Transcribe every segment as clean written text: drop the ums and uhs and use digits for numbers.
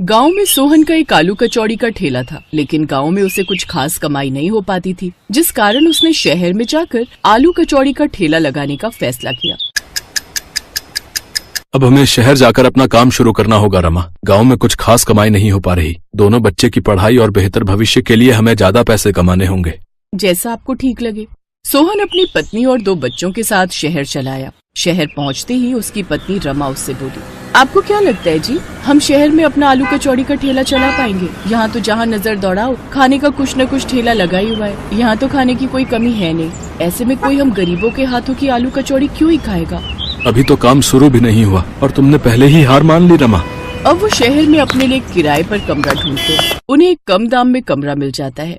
गांव में सोहन का एक आलू कचौड़ी का ठेला था, लेकिन गांव में उसे कुछ खास कमाई नहीं हो पाती थी, जिस कारण उसने शहर में जाकर आलू कचौड़ी का ठेला लगाने का फैसला किया। अब हमें शहर जाकर अपना काम शुरू करना होगा रमा। गांव में कुछ खास कमाई नहीं हो पा रही। दोनों बच्चे की पढ़ाई और बेहतर भविष्य के लिए हमें ज्यादा पैसे कमाने होंगे। जैसा आपको ठीक लगे। सोहन अपनी पत्नी और 2 बच्चों के साथ शहर चला आया। शहर पहुंचते ही उसकी पत्नी रमा उससे बोली, आपको क्या लगता है जी, हम शहर में अपना आलू कचौड़ी का ठेला चला पाएंगे? यहाँ तो जहाँ नजर दौड़ाओ खाने का कुछ न कुछ ठेला लगा ही हुआ है। यहाँ तो खाने की कोई कमी है नहीं। ऐसे में कोई हम गरीबों के हाथों की आलू कचौड़ी क्यों ही खाएगा? अभी तो काम शुरू भी नहीं हुआ और तुमने पहले ही हार मान ली रमा। अब वो शहर में अपने लिए किराए पर कमरा ढूंढते हैं। उन्हें एक कम दाम में कमरा मिल जाता है।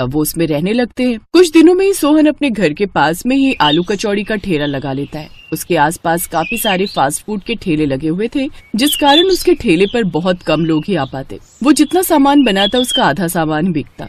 अब वो उसमें रहने लगते हैं। कुछ दिनों में ही सोहन अपने घर के पास में ही आलू कचौड़ी का ठेला लगा लेता है। उसके आसपास काफी सारे फास्ट फूड के ठेले लगे हुए थे, जिस कारण उसके ठेले पर बहुत कम लोग ही आ पाते। वो जितना सामान बनाता उसका आधा सामान बिकता।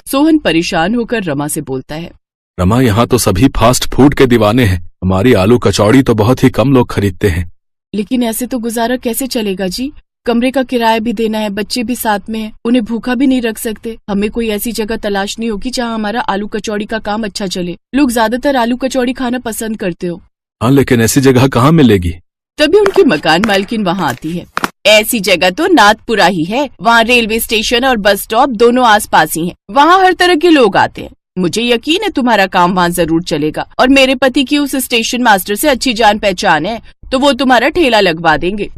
सोहन परेशान होकर रमा से बोलता है, रमा, यहाँ तो सभी फास्ट फूड के दीवाने हैं। हमारी आलू कचौड़ी तो बहुत ही कम लोग खरीदते हैं। लेकिन ऐसे तो गुजारा कैसे चलेगा जी? कमरे का किराया भी देना है, बच्चे भी साथ में हैं, उन्हें भूखा भी नहीं रख सकते। हमें कोई ऐसी जगह तलाशनी होगी जहाँ हमारा आलू कचौड़ी का काम अच्छा चले। लोग ज्यादातर आलू कचौड़ी खाना पसंद करते हो। हाँ, लेकिन ऐसी जगह कहाँ मिलेगी? तभी उनकी मकान मालकिन वहाँ आती है। ऐसी जगह तो नाथपुरा ही है। वहाँ रेलवे स्टेशन और बस स्टॉप दोनों आसपास ही हैं। वहाँ हर तरह के लोग आते हैं। मुझे यकीन है तुम्हारा काम वहाँ जरूर चलेगा। और मेरे पति की उस स्टेशन मास्टर से अच्छी जान पहचान है, तो वो तुम्हारा ठेला लगवा देंगे।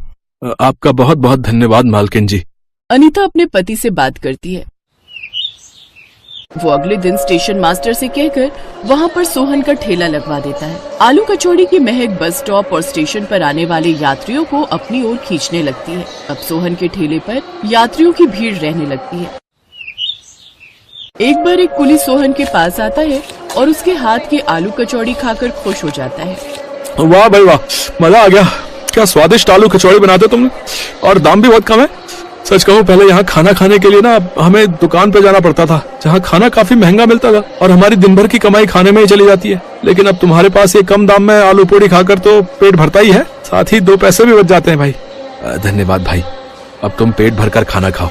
आपका बहुत बहुत धन्यवाद मालकिन जी। अनीता अपने पति से बात करती है। वो अगले दिन स्टेशन मास्टर से कहकर वहाँ पर सोहन का ठेला लगवा देता है। आलू कचौड़ी की महक बस स्टॉप और स्टेशन पर आने वाले यात्रियों को अपनी ओर खींचने लगती है। अब सोहन के ठेले पर यात्रियों की भीड़ रहने लगती है। एक बार एक कुली सोहन के पास आता है और उसके हाथ की आलू कचौड़ी खाकर खुश हो जाता है। वाह भाई वाह, मजा आ गया। क्या स्वादिष्ट आलू कचौड़ी बनाते हो तुमने, और दाम भी बहुत कम है। सच कहूँ, पहले यहाँ खाना खाने के लिए ना हमें दुकान पे जाना पड़ता था, जहाँ खाना काफी महंगा मिलता था और हमारी दिन भर की कमाई खाने में ही चली जाती है। लेकिन अब तुम्हारे पास ये कम दाम में आलू पूड़ी खाकर तो पेट भरता ही है, साथ ही 2 पैसे भी बच जाते हैं भाई। धन्यवाद भाई, अब तुम पेट भरकर खाना खाओ।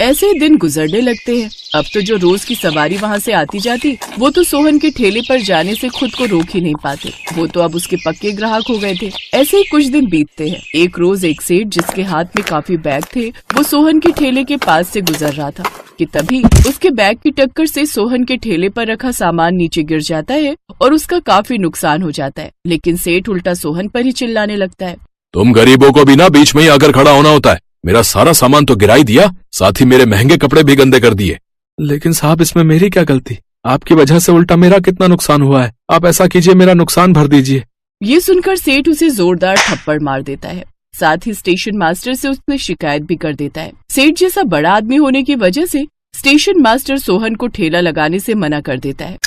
ऐसे ही दिन गुजरने लगते हैं। अब तो जो रोज की सवारी वहाँ से आती जाती, वो तो सोहन के ठेले पर जाने से खुद को रोक ही नहीं पाते। वो तो अब उसके पक्के ग्राहक हो गए थे। ऐसे ही कुछ दिन बीतते हैं। एक रोज एक सेठ जिसके हाथ में काफी बैग थे, वो सोहन के ठेले के पास से गुजर रहा था कि तभी उसके बैग की टक्कर से सोहन के ठेले पर रखा सामान नीचे गिर जाता है और उसका काफी नुकसान हो जाता है। लेकिन सेठ उल्टा सोहन पर ही चिल्लाने लगता है, तुम गरीबों को भी ना बीच में ही आकर खड़ा होना होता है। मेरा सारा सामान तो गिरा ही दिया, साथ ही मेरे महंगे कपड़े भी गंदे कर दिए। लेकिन साहब, इसमें मेरी क्या गलती? आपकी वजह से उल्टा मेरा कितना नुकसान हुआ है। आप ऐसा कीजिए, मेरा नुकसान भर दीजिए। ये सुनकर सेठ उसे जोरदार थप्पड़ मार देता है। साथ ही स्टेशन मास्टर से उसने शिकायत भी कर देता है। सेठ जैसा बड़ा आदमी होने की वजह से स्टेशन मास्टर सोहन को ठेला लगाने से मना कर देता है।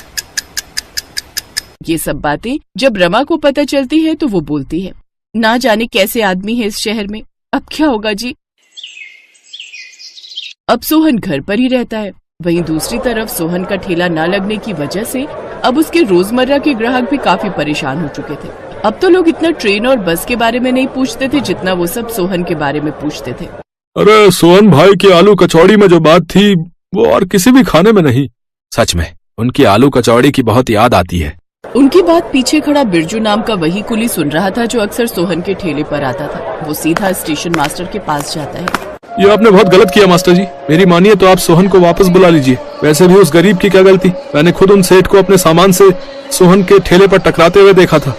ये सब बातें जब रमा को पता चलती है तो वो बोलती है, ना जाने कैसे आदमी है इस शहर में, अब क्या होगा जी। अब सोहन घर पर ही रहता है। वहीं दूसरी तरफ सोहन का ठेला न लगने की वजह से अब उसके रोजमर्रा के ग्राहक भी काफी परेशान हो चुके थे। अब तो लोग इतना ट्रेन और बस के बारे में नहीं पूछते थे जितना वो सब सोहन के बारे में पूछते थे। अरे सोहन भाई की आलू कचौड़ी में जो बात थी वो और किसी भी खाने में नहीं। सच में उनकी आलू कचौड़ी की बहुत याद आती है। उनकी बात पीछे खड़ा बिरजू नाम का वही कुली सुन रहा था जो अक्सर सोहन के ठेले पर आता था। वो सीधा स्टेशन मास्टर के पास जाता है। ये आपने बहुत गलत किया मास्टर जी। मेरी मानिए तो आप सोहन को वापस बुला लीजिए। वैसे भी उस गरीब की क्या गलती, मैंने खुद उन सेठ को अपने सामान से सोहन के ठेले पर टकराते हुए देखा था।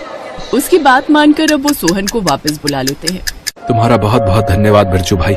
उसकी बात मानकर अब वो सोहन को वापस बुला लेते हैं। तुम्हारा बहुत बहुत धन्यवाद बिरजू भाई।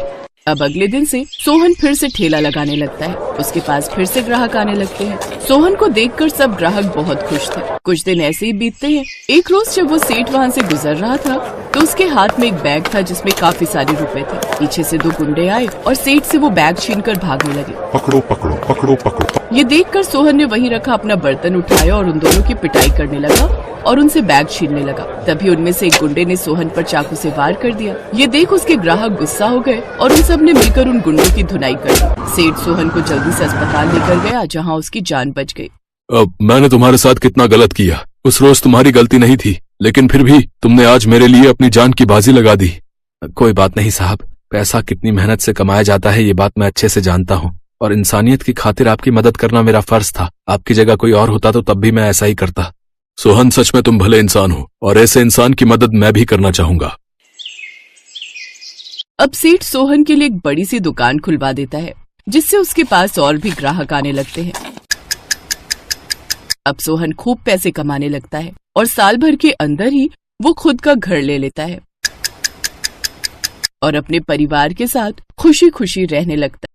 अब अगले दिन से सोहन फिर से ठेला लगाने लगता है। उसके पास फिर से ग्राहक आने लगते हैं। सोहन को देखकर सब ग्राहक बहुत खुश थे। कुछ दिन ऐसे ही बीतते हैं। एक रोज जब वो सेठ वहाँ से गुजर रहा था तो उसके हाथ में एक बैग था जिसमें काफी सारे रुपए थे। पीछे से 2 गुंडे आए और सेठ से वो बैग छीनकर भागने लगे। पकड़ो पकड़ो पकड़ो पकड़ो। ये देखकर सोहन ने वहीं रखा अपना बर्तन उठाया और उन दोनों की पिटाई करने लगा और उनसे बैग छीनने लगा। तभी उनमें से एक गुंडे ने सोहन पर चाकू से वार कर दिया। ये देख उसके ग्राहक गुस्सा हो गए और उन सब ने मिलकर उन गुंडों की धुनाई कर दी। सेठ सोहन को जल्दी से अस्पताल लेकर गया, जहाँ उसकी जान बच गई। अब मैंने तुम्हारे साथ कितना गलत किया। उस रोज तुम्हारी गलती नहीं थी, लेकिन फिर भी तुमने आज मेरे लिए अपनी जान की बाजी लगा दी। कोई बात नहीं साहब, पैसा कितनी मेहनत से कमाया जाता है ये बात मैं अच्छे से जानता हूँ, और इंसानियत की खातिर आपकी मदद करना मेरा फर्ज था। आपकी जगह कोई और होता तो तब भी मैं ऐसा ही करता। सोहन, सच में तुम भले इंसान हो, और ऐसे इंसान की मदद मैं भी करना चाहूंगा। अब सेठ सोहन के लिए एक बड़ी सी दुकान खुलवा देता है, जिससे उसके पास और भी ग्राहक आने लगते हैं। अब सोहन खूब पैसे कमाने लगता है और साल भर के अंदर ही वो खुद का घर ले लेता है और अपने परिवार के साथ खुशी खुशी रहने लगता है।